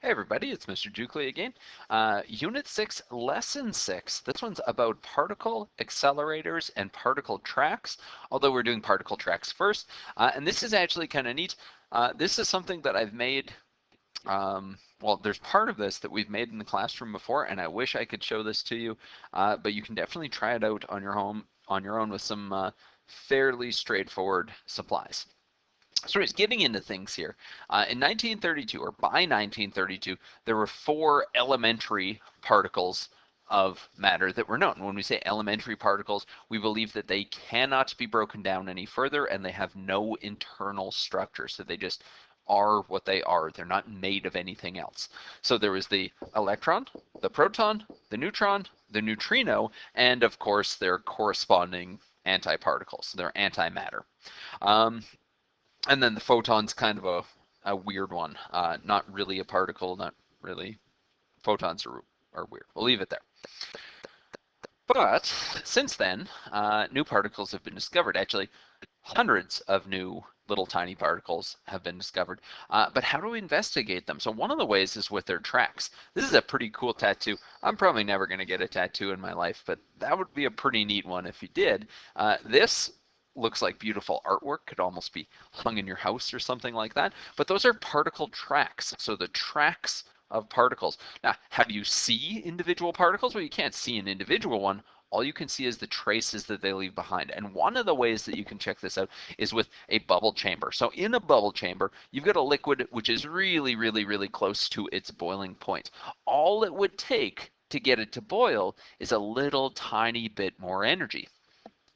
Hey everybody, it's Mr. Dukley again. Unit 6, Lesson 6. This one's about particle accelerators and particle tracks, although we're doing particle tracks first. And this is actually kind of neat. This is something that I've made, well, there's part of this that we've made in the classroom before, and I wish I could show this to you, but you can definitely try it out on your own with some fairly straightforward supplies. So he's getting into things here. In 1932, or by 1932, there were 4 elementary particles of matter that were known. When we say elementary particles, we believe that they cannot be broken down any further and they have no internal structure. So they just are what they are. They're not made of anything else. So there was the electron, the proton, the neutron, the neutrino, and of course their corresponding antiparticles. They're antimatter. And then the photon's kind of a weird one. Not really a particle, not really. Photons are weird. We'll leave it there. But since then, new particles have been discovered. Actually, hundreds of new little tiny particles have been discovered. But how do we investigate them? So one of the ways is with their tracks. This is a pretty cool tattoo. I'm probably never going to get a tattoo in my life, but that would be a pretty neat one if you did. This looks like beautiful artwork, could almost be hung in your house or something like that. But those are particle tracks, so the tracks of particles. Now, how do you see individual particles? Well, you can't see an individual one. All you can see is the traces that they leave behind. And one of the ways that you can check this out is with a bubble chamber. So in a bubble chamber, you've got a liquid which is really, really, really close to its boiling point. All it would take to get it to boil is a little tiny bit more energy.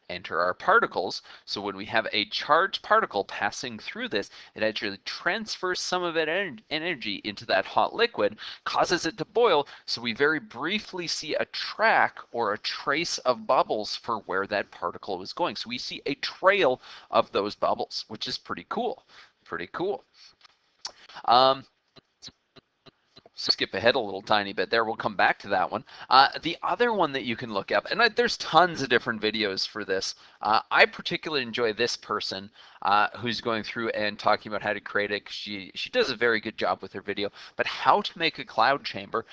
Enter our particles. So when we have a charged particle passing through this, it actually transfers some of its energy into that hot liquid, causes it to boil, so we very briefly see a track or a trace of bubbles for where that particle is going. So we see a trail of those bubbles, which is pretty cool. Pretty cool. Skip ahead a little tiny bit there. We'll come back to that one. The other one that you can look up, and there's tons of different videos for this. I particularly enjoy this person who's going through and talking about how to create it. She does a very good job with her video. But how to make a cloud chamber.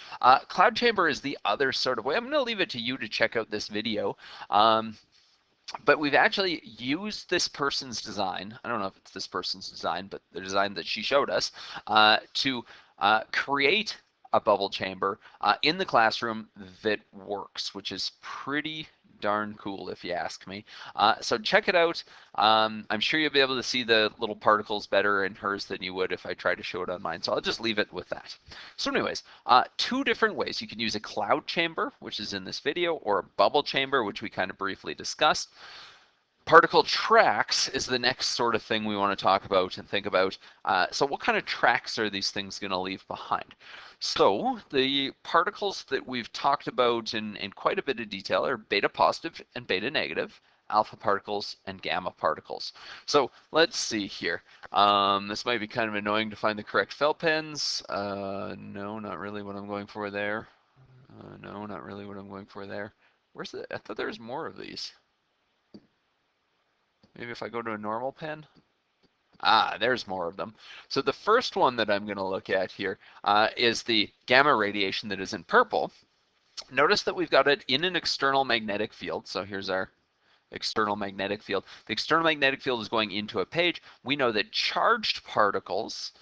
Cloud chamber is the other sort of way. I'm going to leave it to you to check out this video. But we've actually used this person's design. I don't know if it's this person's design, but the design that she showed us to create a bubble chamber in the classroom that works, which is pretty darn cool if you ask me. So check it out. I'm sure you'll be able to see the little particles better in hers than you would if I tried to show it on mine. So I'll just leave it with that. So anyways, 2 different ways. You can use a cloud chamber, which is in this video, or a bubble chamber, which we kind of briefly discussed. Particle tracks is the next sort of thing we want to talk about and think about. So what kind of tracks are these things going to leave behind? So the particles that we've talked about in quite a bit of detail are beta positive and beta negative, alpha particles and gamma particles. So let's see here. This might be kind of annoying to find the correct felt pens. No, not really what I'm going for there. No, not really what I'm going for there. Where's the, I thought there was more of these. Maybe if I go to a normal pen. There's more of them. So the first one that I'm going to look at here is the gamma radiation that is in purple. Notice that we've got it in an external magnetic field. So here's our external magnetic field. The external magnetic field is going into a page. We know that charged particles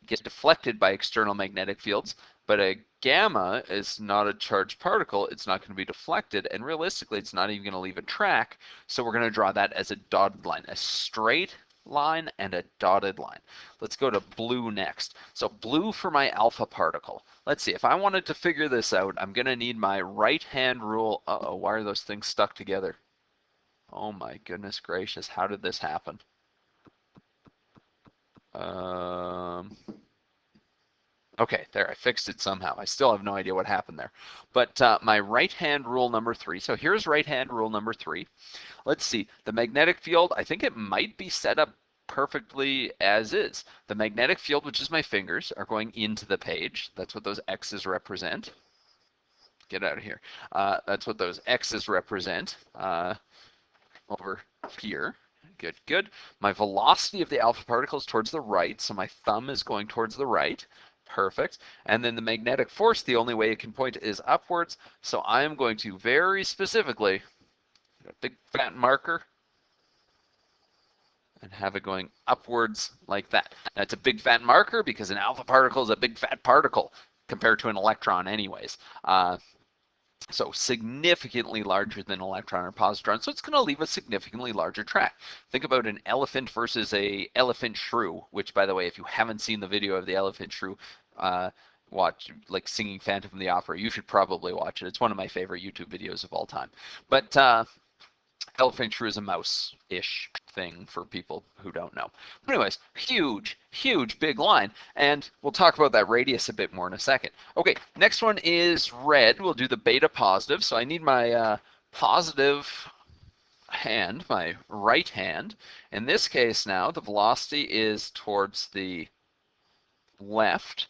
get deflected by external magnetic fields, but a gamma is not a charged particle. It's not going to be deflected, and realistically, it's not even going to leave a track. So we're going to draw that as a dotted line, a straight line and a dotted line. Let's go to blue next. So blue for my alpha particle. Let's see, if I wanted to figure this out, I'm going to need my right-hand rule. Uh-oh, why are those things stuck together? Oh my goodness gracious, how did this happen? Okay, there, I fixed it somehow. I still have no idea what happened there. But my right-hand rule number 3. So here's right-hand rule number 3. Let's see, the magnetic field, I think it might be set up perfectly as is. The magnetic field, which is my fingers, are going into the page. That's what those X's represent. Get out of here. That's what those X's represent over here. Good, good. My velocity of the alpha particle is towards the right, so my thumb is going towards the right. Perfect. And then the magnetic force, the only way it can point is upwards. So I am going to very specifically, a big fat marker, and have it going upwards like that. Now it's a big fat marker because an alpha particle is a big fat particle compared to an electron anyways. So significantly larger than an electron or positron, so it's going to leave a significantly larger track. Think about an elephant versus a elephant shrew, which, by the way, if you haven't seen the video of the elephant shrew, watch, like singing Phantom of the Opera, you should probably watch it. It's one of my favorite YouTube videos of all time. But elephant shrew is a mouse-ish thing for people who don't know. But anyways, huge, huge big line. And we'll talk about that radius a bit more in a second. Okay, next one is red. We'll do the beta positive. So I need my positive hand, my right hand. In this case now, the velocity is towards the left.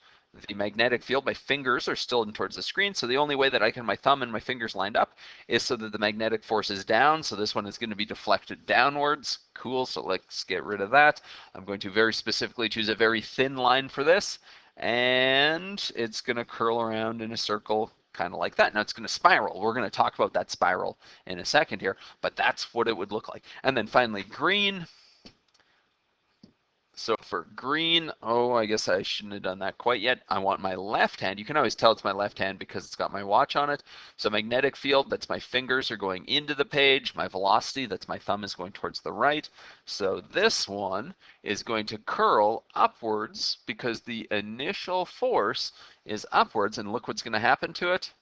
The magnetic field, my fingers are still in towards the screen, so the only way that I can my thumb and my fingers lined up is so that the magnetic force is down, so this one is going to be deflected downwards. Cool, so let's get rid of that. I'm going to very specifically choose a very thin line for this, and it's going to curl around in a circle kind of like that. Now it's going to spiral. We're going to talk about that spiral in a second here, but that's what it would look like. And then finally green. So for green, oh, I guess I shouldn't have done that quite yet. I want my left hand. You can always tell it's my left hand because it's got my watch on it. So magnetic field, that's my fingers are going into the page. My velocity, that's my thumb, is going towards the right. So this one is going to curl upwards because the initial force is upwards. And look what's going to happen to it.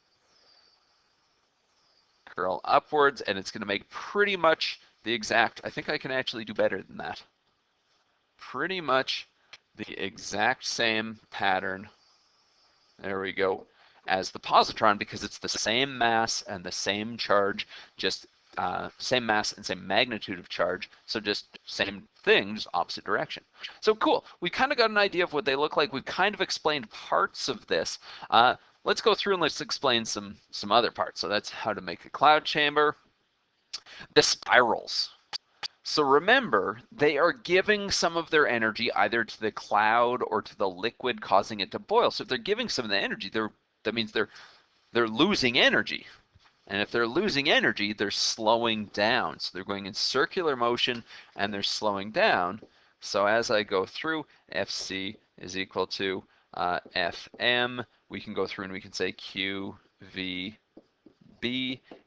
Curl upwards, and it's going to make pretty much the exact, I think I can actually do better than that. Pretty much the exact same pattern, there we go, as the positron, because it's the same mass and the same charge, just same mass and same magnitude of charge, so just same thing, just opposite direction. So cool, we kind of got an idea of what they look like. We've kind of explained parts of this. Let's go through and let's explain some other parts. So that's how to make a cloud chamber. The spirals. So remember, they are giving some of their energy either to the cloud or to the liquid, causing it to boil. So if they're giving some of the energy, that means they're losing energy. And if they're losing energy, they're slowing down. So they're going in circular motion and they're slowing down. So as I go through, Fc is equal to Fm. We can go through and we can say QVB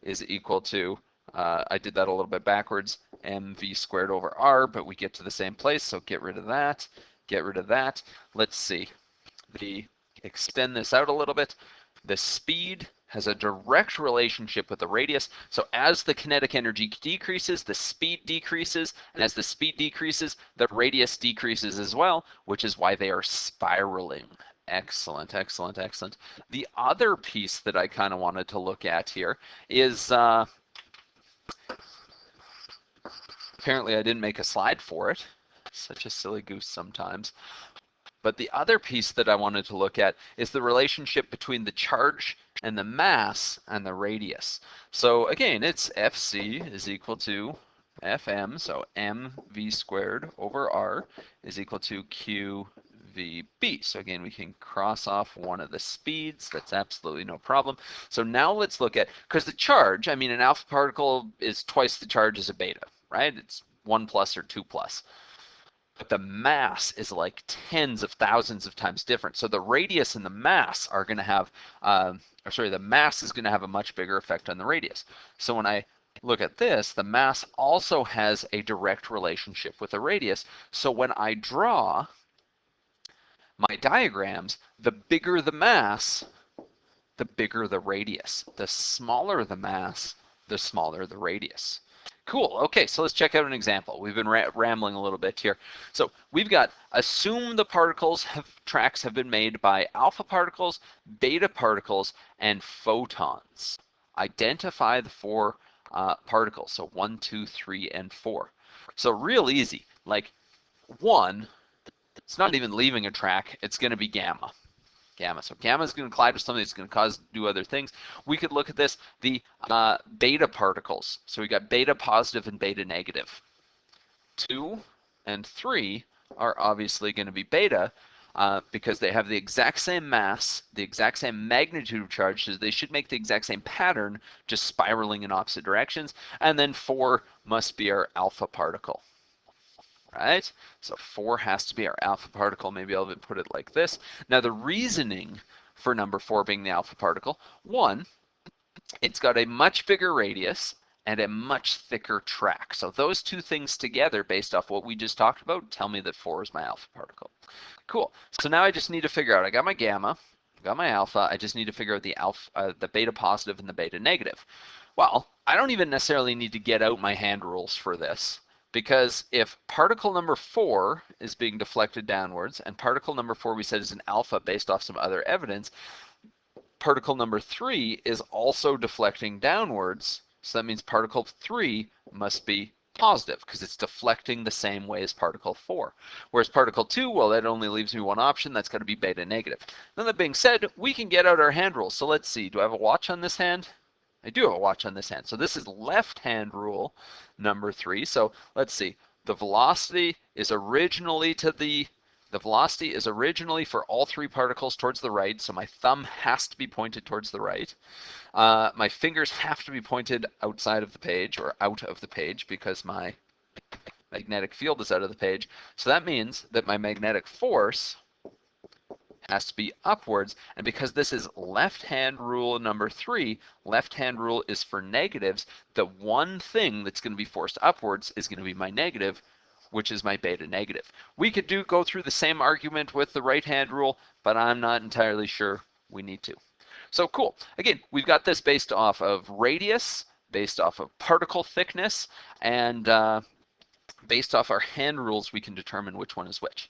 is equal to, I did that a little bit backwards, mv squared over r, but we get to the same place, so get rid of that, get rid of that. Let's see, extend this out a little bit. The speed has a direct relationship with the radius, so as the kinetic energy decreases, the speed decreases, and as the speed decreases, the radius decreases as well, which is why they are spiraling. Excellent, excellent, excellent. The other piece that I kind of wanted to look at here is, apparently I didn't make a slide for it. Such a silly goose sometimes. But the other piece that I wanted to look at is the relationship between the charge and the mass and the radius. So again, it's Fc is equal to Fm, so mv squared over r is equal to qvb. So again, we can cross off one of the speeds. That's absolutely no problem. So now let's look at, because the charge, I mean, an alpha particle is twice the charge as a beta, right? It's 1 plus or 2 plus. But the mass is like tens of thousands of times different. So the radius and the mass are going to have, the mass is going to have a much bigger effect on the radius. So when I look at this, the mass also has a direct relationship with the radius. So when I draw my diagrams, the bigger the mass, the bigger the radius. The smaller the mass, the smaller the radius. Cool. Okay, so let's check out an example. We've been rambling a little bit here. So we've got, assume the tracks have been made by alpha particles, beta particles, and photons. Identify the 4 particles. So 1, 2, 3, and 4. So real easy. Like 1, it's not even leaving a track. It's going to be gamma. So gamma is going to collide with something that's going to do other things. We could look at this, the beta particles. So we got beta positive and beta negative. 2 and 3 are obviously going to be beta. because they have the exact same mass, the exact same magnitude of charge, so they should make the exact same pattern, just spiraling in opposite directions. And then 4 must be our alpha particle. Right? So 4 has to be our alpha particle. Maybe I'll even put it like this. Now the reasoning for number 4 being the alpha particle, 1, it's got a much bigger radius and a much thicker track. So those two things together, based off what we just talked about, tell me that 4 is my alpha particle. Cool. So now I just need to figure out, I got my gamma, I got my alpha, I just need to figure out the beta positive and the beta negative. Well, I don't even necessarily need to get out my hand rules for this, because if particle number 4 is being deflected downwards, and particle number 4 we said is an alpha based off some other evidence, particle number 3 is also deflecting downwards, so that means particle 3 must be positive because it's deflecting the same way as particle 4. Whereas particle 2, well, that only leaves me one option, that's got to be beta negative. Now that being said, we can get out our hand rules. So let's see, do I have a watch on this hand? I do have a watch on this hand. So this is left hand rule number 3. So let's see, the velocity is originally for all 3 particles towards the right, so my thumb has to be pointed towards the right. My fingers have to be pointed outside of the page, or out of the page, because my magnetic field is out of the page. So that means that my magnetic force has to be upwards, and because this is left-hand rule number 3, left-hand rule is for negatives, the one thing that's going to be forced upwards is going to be my negative, which is my beta negative. We could go through the same argument with the right-hand rule, but I'm not entirely sure we need to. So cool. Again, we've got this based off of radius, based off of particle thickness, and based off our hand rules, we can determine which one is which.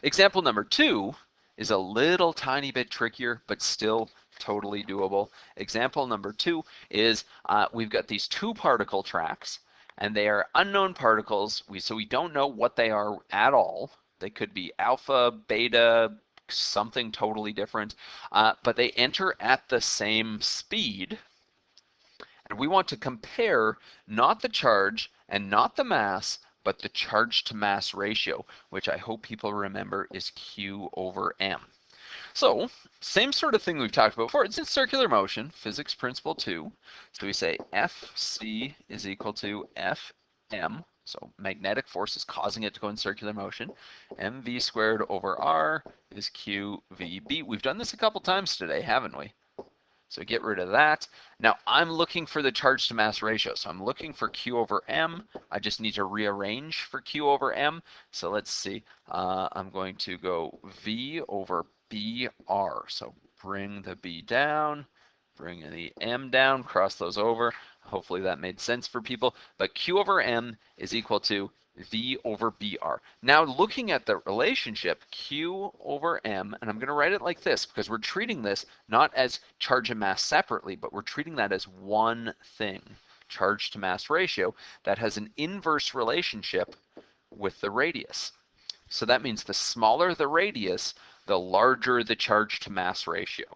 Example number 2 is a little tiny bit trickier, but still totally doable. Example number 2 is we've got these 2 particle tracks, and they are unknown particles, so we don't know what they are at all. They could be alpha, beta, something totally different, but they enter at the same speed, and we want to compare not the charge and not the mass, but the charge to mass ratio, which I hope people remember is Q over M. So, same sort of thing we've talked about before. It's in circular motion, physics principle 2. So we say Fc is equal to Fm. So magnetic force is causing it to go in circular motion. mv squared over r is qvb. We've done this a couple times today, haven't we? So get rid of that. Now I'm looking for the charge to mass ratio. So I'm looking for Q over M. I just need to rearrange for Q over M. So let's see. I'm going to go V over BR. So bring the B down, bring the M down, cross those over. Hopefully that made sense for people. But Q over M is equal to V over BR. Now looking at the relationship Q over M, and I'm going to write it like this because we're treating this not as charge and mass separately, but we're treating that as one thing, charge to mass ratio, that has an inverse relationship with the radius. So that means the smaller the radius, the larger the charge to mass ratio.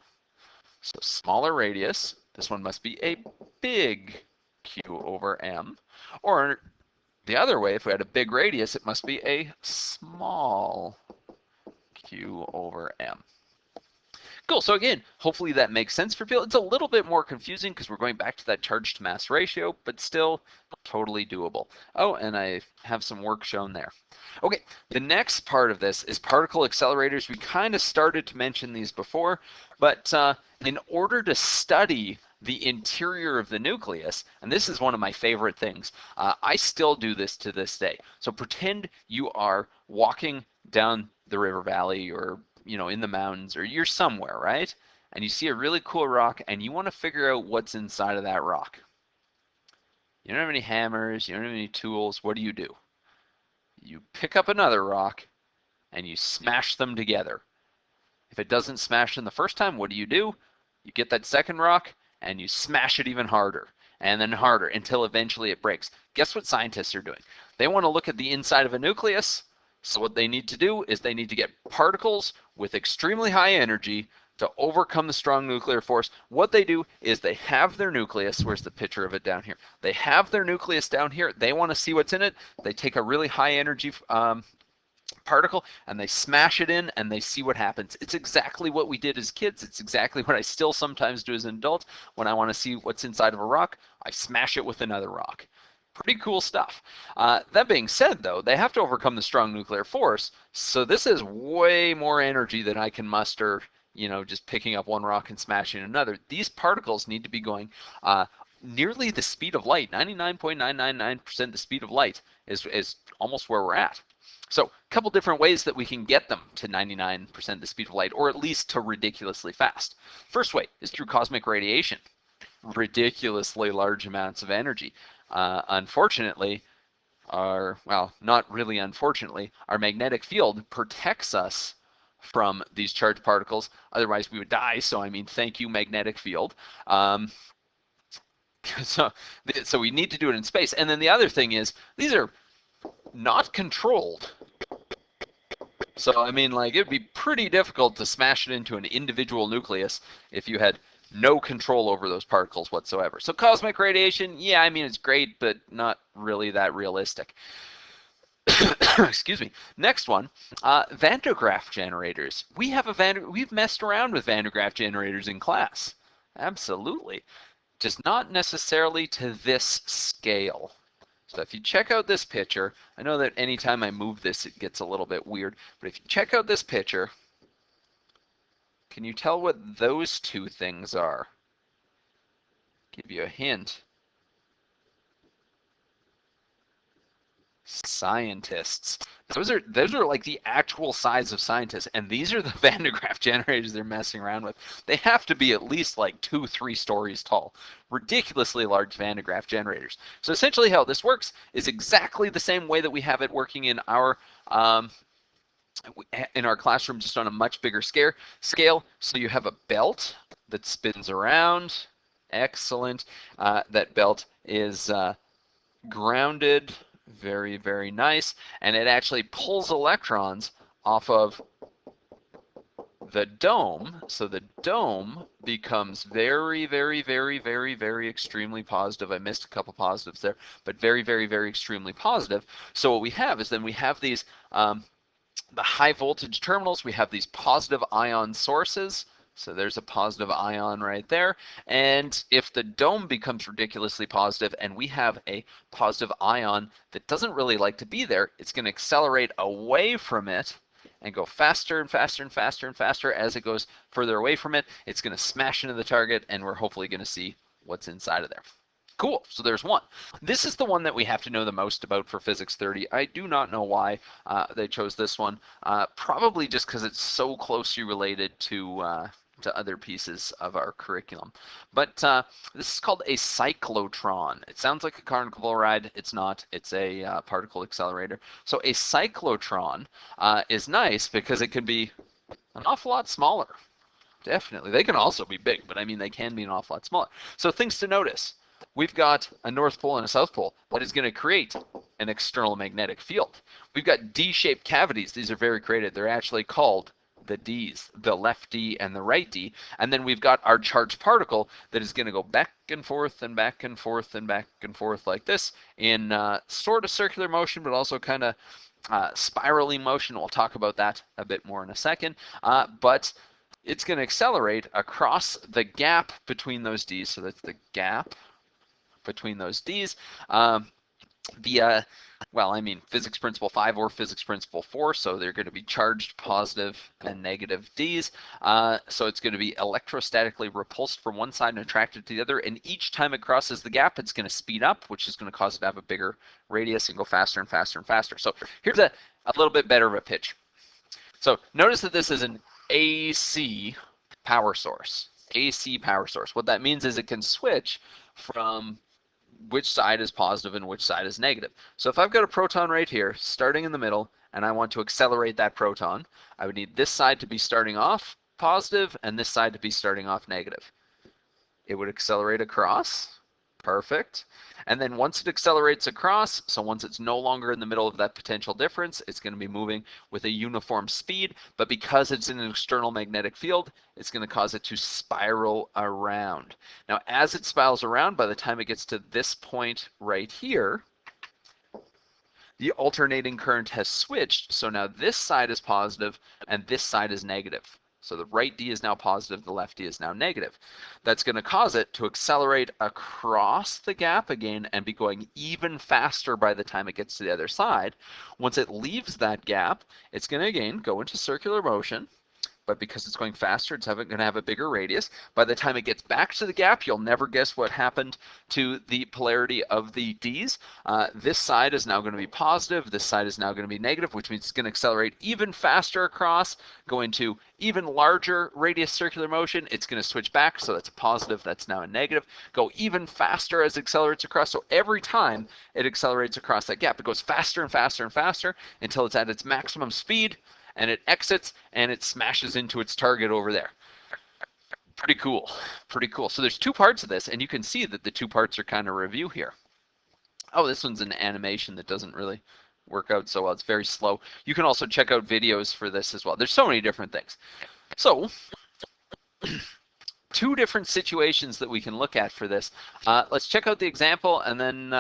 So smaller radius, this one must be a big Q over M, or the other way, if we had a big radius, it must be a small Q over M. Cool, so again, hopefully that makes sense for people. It's a little bit more confusing because we're going back to that charge to mass ratio, but still totally doable. Oh, and I have some work shown there. Okay, the next part of this is particle accelerators. We kind of started to mention these before, but in order to study the interior of the nucleus, and this is one of my favorite things. I still do this to this day. So pretend you are walking down the river valley, or in the mountains, or you're somewhere, right? And you see a really cool rock and you want to figure out what's inside of that rock. You don't have any hammers, you don't have any tools. What do? You pick up another rock and you smash them together. If it doesn't smash them the first time, what do? You get that second rock and you smash it even harder and then harder until eventually it breaks. Guess what scientists are doing? They want to look at the inside of a nucleus. So what they need to do is they need to get particles with extremely high energy to overcome the strong nuclear force. What they do is they have their nucleus. Where's the picture of it down here? They have their nucleus down here. They want to see what's in it. They take a really high energy particle and they smash it in and they see what happens. It's exactly what we did as kids. It's exactly what I still sometimes do as an adult. When I want to see what's inside of a rock, I smash it with another rock. Pretty cool stuff. That being said, though, they have to overcome the strong nuclear force, so this is way more energy than I can muster, just picking up one rock and smashing another. These particles need to be going nearly the speed of light. 99.999% the speed of light is almost where we're at. So a couple different ways that we can get them to 99% the speed of light, or at least to ridiculously fast. First way is through cosmic radiation. Ridiculously large amounts of energy. Unfortunately, not really unfortunately, our magnetic field protects us from these charged particles. Otherwise, we would die. So, thank you, magnetic field. So we need to do it in space. And then the other thing is, these are not controlled. So, it would be pretty difficult to smash it into an individual nucleus if you had no control over those particles whatsoever. So cosmic radiation, yeah, it's great, but not really that realistic. Excuse me. Next one, Van de Graaff generators. We've messed around with Van de Graaff generators in class. Absolutely. Just not necessarily to this scale. So if you check out this picture, I know that anytime I move this, it gets a little bit weird, but if you check out this picture, can you tell what those two things are? Give you a hint. Scientists. Those are like the actual size of scientists, and these are the Van de Graaff generators they're messing around with. They have to be at least like 2-3 stories tall. Ridiculously large Van de Graaff generators. So essentially how this works is exactly the same way that we have it working in our classroom, just on a much bigger scale. So you have a belt that spins around. Excellent. That belt is grounded. Very, very nice. And it actually pulls electrons off of the dome. So the dome becomes very, very, very, very, very extremely positive. I missed a couple positives there, but very, very, very extremely positive. So what we have is then we have these the high voltage terminals. We have these positive ion sources. So there's a positive ion right there. And if the dome becomes ridiculously positive and we have a positive ion that doesn't really like to be there, it's going to accelerate away from it and go faster and faster and faster and faster. As it goes further away from it, it's going to smash into the target, and we're hopefully going to see what's inside of there. Cool, so there's one. This is the one that we have to know the most about for Physics 30. I do not know why they chose this one. Probably just because it's so closely related to other pieces of our curriculum. But this is called a cyclotron. It sounds like a carnival ride. It's not. It's a particle accelerator. So a cyclotron is nice because it can be an awful lot smaller. Definitely. They can also be big, but they can be an awful lot smaller. So things to notice. We've got a North Pole and a South Pole that is going to create an external magnetic field. We've got D-shaped cavities. These are very creative. They're actually called the D's, the left D and the right D. And then we've got our charged particle that is going to go back and forth and back and forth and back and forth like this in sort of circular motion, but also kind of spirally motion. We'll talk about that a bit more in a second. But it's going to accelerate across the gap between those D's. So that's the gap between those D's via, physics principle 5 or physics principle 4, so they're going to be charged positive and negative D's. So it's going to be electrostatically repulsed from one side and attracted to the other, and each time it crosses the gap, it's going to speed up, which is going to cause it to have a bigger radius and go faster and faster and faster. So here's a little bit better of a pitch. So notice that this is an AC power source. AC power source. What that means is it can switch from which side is positive and which side is negative. So if I've got a proton right here, starting in the middle, and I want to accelerate that proton, I would need this side to be starting off positive and this side to be starting off negative. It would accelerate across. Perfect. And then once it accelerates across, so once it's no longer in the middle of that potential difference, it's going to be moving with a uniform speed, but because it's in an external magnetic field, it's going to cause it to spiral around. Now, as it spirals around, by the time it gets to this point right here, the alternating current has switched, so now this side is positive and this side is negative. So the right D is now positive, the left D is now negative. That's going to cause it to accelerate across the gap again and be going even faster by the time it gets to the other side. Once it leaves that gap, it's going to again go into circular motion. But because it's going faster, it's going to have a bigger radius. By the time it gets back to the gap, you'll never guess what happened to the polarity of the D's. This side is now going to be positive. This side is now going to be negative, which means it's going to accelerate even faster across, go into even larger radius circular motion. It's going to switch back, so that's a positive, that's now a negative. Go even faster as it accelerates across. So every time it accelerates across that gap, it goes faster and faster and faster until it's at its maximum speed. And it exits and it smashes into its target over there. Pretty cool, pretty cool. So there's two parts of this, and you can see that the two parts are kind of review here. Oh, this one's an animation that doesn't really work out so well. It's very slow. You can also check out videos for this as well. There's so many different things. So two different situations that we can look at for this. Let's check out the example and then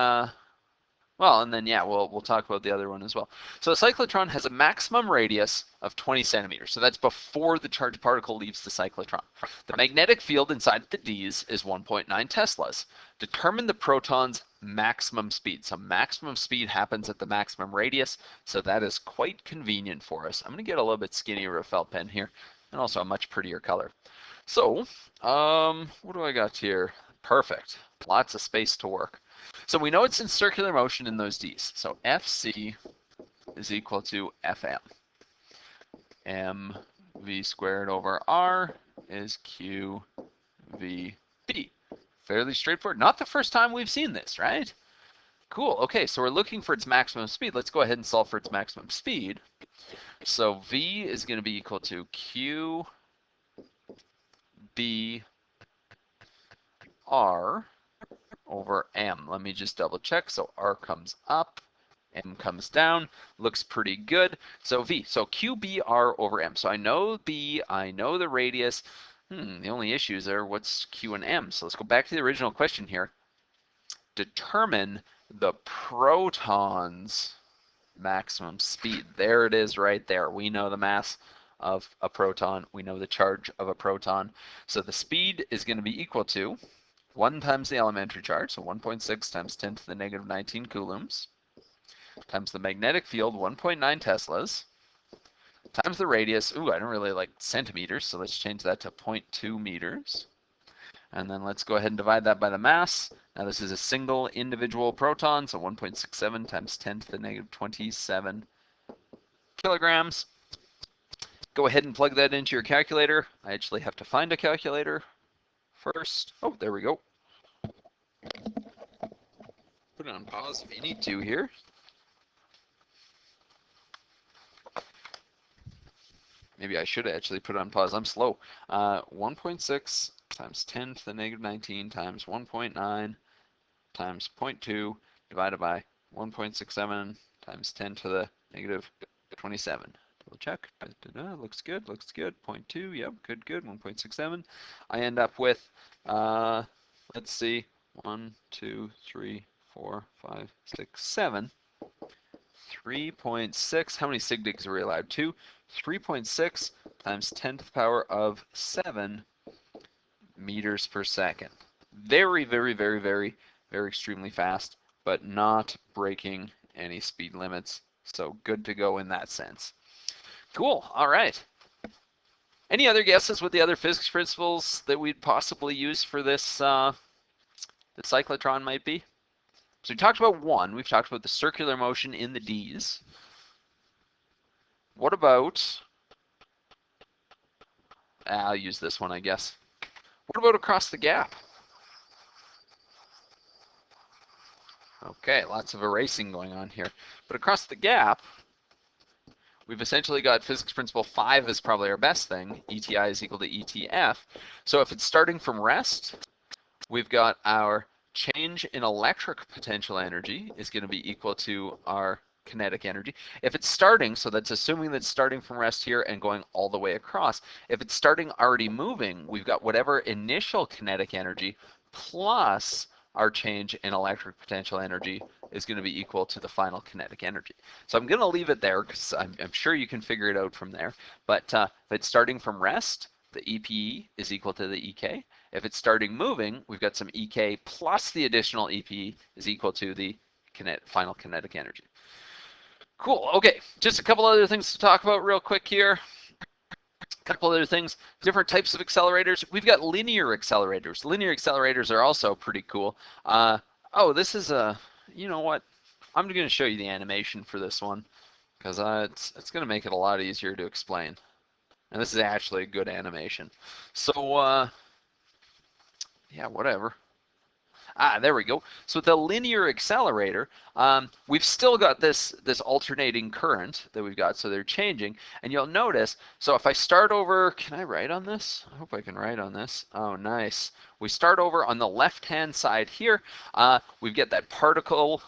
we'll talk about the other one as well. So a cyclotron has a maximum radius of 20 centimeters. So that's before the charged particle leaves the cyclotron. The magnetic field inside the D's is 1.9 Teslas. Determine the proton's maximum speed. So maximum speed happens at the maximum radius. So that is quite convenient for us. I'm going to get a little bit skinnier of a felt pen here, and also a much prettier color. So what do I got here? Perfect. Lots of space to work. So we know it's in circular motion in those D's. So Fc is equal to Fm. mv squared over r is qvb. Fairly straightforward. Not the first time we've seen this, right? Cool. Okay, so we're looking for its maximum speed. Let's go ahead and solve for its maximum speed. So v is going to be equal to qb r over m. Let me just double check. So r comes up, m comes down. Looks pretty good. So v, so qbr over m. So I know b, I know the radius. The only issues are what's q and m. So let's go back to the original question here. Determine the proton's maximum speed. There it is right there. We know the mass of a proton. We know the charge of a proton. So the speed is going to be equal to 1 times the elementary charge, so 1.6 times 10 to the negative 19 coulombs, times the magnetic field, 1.9 Teslas, times the radius, I don't really like centimeters, so let's change that to 0.2 meters. And then let's go ahead and divide that by the mass. Now this is a single individual proton, so 1.67 times 10 to the negative 27 kilograms. Go ahead and plug that into your calculator. I actually have to find a calculator first. Oh, there we go. Put it on pause if you need to here. Maybe I should actually put it on pause. I'm slow. 1.6 times 10 to the negative 19 times 1.9 times 0.2 divided by 1.67 times 10 to the negative 27. Double check. Looks good, looks good. 0.2, yep, good, good. 1.67. I end up with, let's see, 1, 2, 3, 4, 5, 6, 7. 3.6. How many sig digs are we allowed? 2. 3.6 times 10 to the power of 7 meters per second. Very, very, very, very, very extremely fast, but not breaking any speed limits. So good to go in that sense. Cool. All right. Any other guesses what the other physics principles that we'd possibly use for this the cyclotron might be? So we talked about one. We've talked about the circular motion in the D's. What about, I'll use this one, I guess. What about across the gap? Okay, lots of erasing going on here. But across the gap, we've essentially got physics principle 5 is probably our best thing. ETI is equal to ETF. So if it's starting from rest, we've got our change in electric potential energy is going to be equal to our kinetic energy. If it's starting, so that's assuming that it's starting from rest here and going all the way across. If it's starting already moving, we've got whatever initial kinetic energy plus our change in electric potential energy is going to be equal to the final kinetic energy. So I'm going to leave it there because I'm sure you can figure it out from there. But if it's starting from rest, the EPE is equal to the EK. If it's starting moving, we've got some EK plus the additional EPE is equal to the final kinetic energy. Cool. Okay, just a couple other things to talk about real quick here. A couple other things, different types of accelerators. We've got linear accelerators. Linear accelerators are also pretty cool. Oh, this is a, you know what? I'm going to show you the animation for this one because it's going to make it a lot easier to explain. And this is actually a good animation. So, yeah, whatever. There we go. So with the linear accelerator, we've still got this alternating current that we've got, so they're changing. And you'll notice, so if I start over, can I write on this? I hope I can write on this. Oh, nice. We start over on the left-hand side here. We get that particle,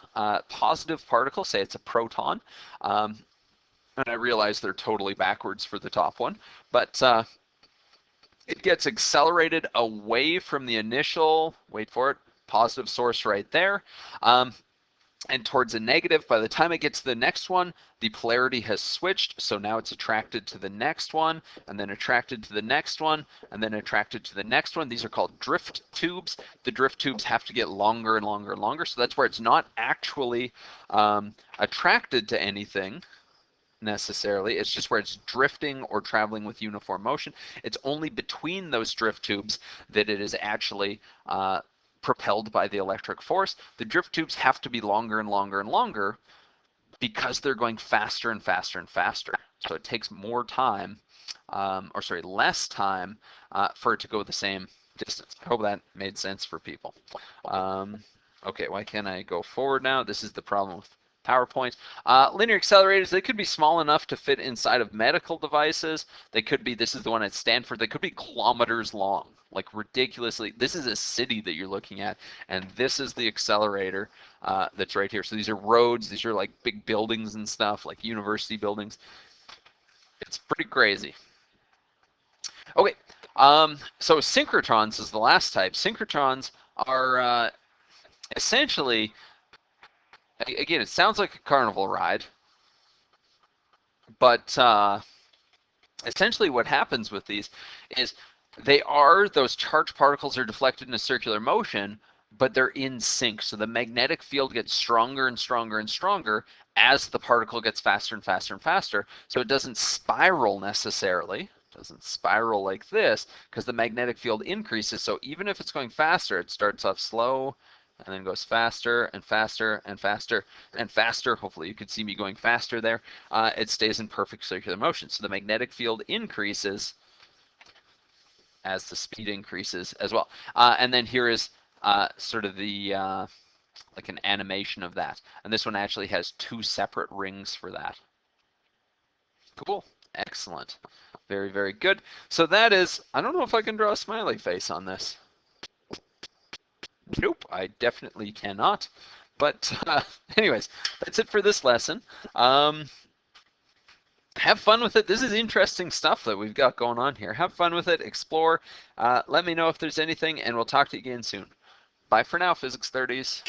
positive particle, say it's a proton. And I realize they're totally backwards for the top one. But it gets accelerated away from the initial, wait for it, positive source right there, and towards a negative. By the time it gets to the next one, the polarity has switched, so now it's attracted to the next one, and then attracted to the next one, and then attracted to the next one. These are called drift tubes. The drift tubes have to get longer and longer and longer, so that's where it's not actually attracted to anything necessarily. It's just where it's drifting or traveling with uniform motion. It's only between those drift tubes that it is actually propelled by the electric force. The drift tubes have to be longer and longer and longer because they're going faster and faster and faster. So it takes more time, less time for it to go the same distance. I hope that made sense for people. Okay, why can't I go forward now? This is the problem with PowerPoint. Linear accelerators, they could be small enough to fit inside of medical devices. They could be, this is the one at Stanford, they could be kilometers long, like ridiculously. This is a city that you're looking at, and this is the accelerator that's right here. So these are roads, these are like big buildings and stuff, like university buildings. It's pretty crazy. Okay, so synchrotrons is the last type. Synchrotrons are essentially, again, it sounds like a carnival ride, but essentially what happens with these is those charged particles are deflected in a circular motion, but they're in sync. So the magnetic field gets stronger and stronger and stronger as the particle gets faster and faster and faster. So it doesn't spiral necessarily. It doesn't spiral like this because the magnetic field increases. So even if it's going faster, it starts off slow and then goes faster and faster and faster and faster. Hopefully you could see me going faster there. It stays in perfect circular motion. So the magnetic field increases as the speed increases as well. And then here is sort of the like an animation of that. And this one actually has two separate rings for that. Cool. Excellent. Very, very good. So that is, I don't know if I can draw a smiley face on this. Nope, I definitely cannot. But anyways, that's it for this lesson. Have fun with it. This is interesting stuff that we've got going on here. Have fun with it. Explore. Let me know if there's anything, and we'll talk to you again soon. Bye for now, Physics 30s.